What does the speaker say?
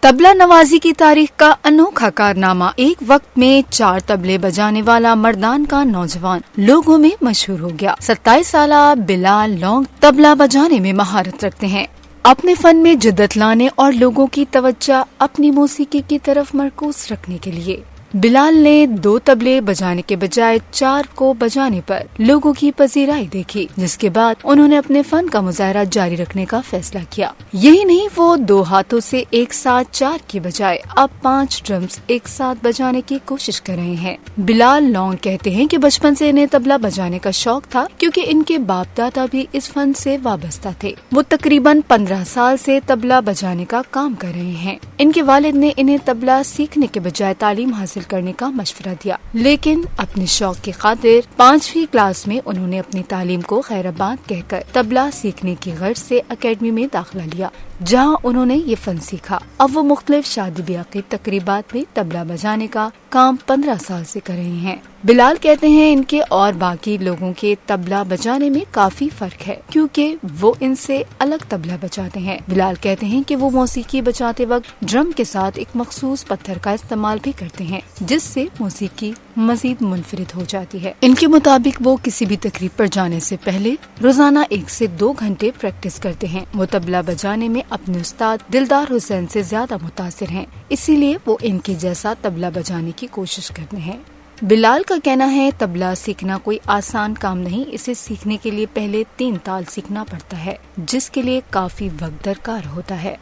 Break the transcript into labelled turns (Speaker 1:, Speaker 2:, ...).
Speaker 1: तबला नवाजी की तारीख का अनोखा कारनामा। एक वक्त में 4 तबले बजाने वाला मर्दान का नौजवान लोगों में मशहूर हो गया। 27 साला बिलाल लौंग तबला बजाने में महारत रखते हैं। अपने फन में जिद्दत लाने और लोगों की तवज्जो अपनी मौसीकी की तरफ मरकूज रखने के लिए बिलाल ने 2 तबले बजाने के बजाय 4 को बजाने पर लोगों की पजीराई देखी, जिसके बाद उन्होंने अपने फन का मुजाहरा जारी रखने का फैसला किया। यही नहीं, वो 2 हाथों से एक साथ 4 की बजाय अब 5 ड्रम्स एक साथ बजाने की कोशिश कर रहे हैं। बिलाल लौंग कहते हैं कि बचपन से इन्हें तबला बजाने का शौक था, क्योंकि इनके बाप दादा भी इस फन से वाबस्ता थे। वो तकरीबन 15 साल से तबला बजाने का काम कर रहे हैं। इनके वालिद ने इन्हें तबला सीखने के बजाय तालीम हासिल करने का मशवरा दिया, लेकिन अपने शौक की खातिर 5वीं क्लास में उन्होंने अपनी तालीम को खैराबाद कहकर तबला सीखने की गर्ज से अकेडमी में दाखिला लिया, जहां उन्होंने ये फन सीखा। अब वो मुख्तलिफ शादी ब्याह की तकरीबात में तबला बजाने का काम 15 साल से कर रहे हैं। बिलाल कहते हैं इनके और बाकी लोगों के तबला बजाने में काफी फर्क है, क्योंकि वो इनसे अलग तबला बजाते हैं। बिलाल कहते हैं कि वो मौसीकी बजाते वक्त ड्रम के साथ एक मखसूस पत्थर का इस्तेमाल भी करते हैं, जिससे मौसीकी मजीद मुनफरिद हो जाती है। इनके मुताबिक वो किसी भी तकरीब पर जाने से पहले रोजाना 1 से 2 घंटे प्रैक्टिस करते हैं। वो तबला बजाने में अपने उस्ताद दिलदार हुसैन से ज्यादा मुतासिर हैं, इसीलिए वो इनके जैसा तबला बजाने की कोशिश करते हैं। बिलाल का कहना है तबला सीखना कोई आसान काम नहीं। इसे सीखने के लिए पहले 3 ताल सीखना पड़ता है, जिसके लिए काफी वक्त दरकार होता है।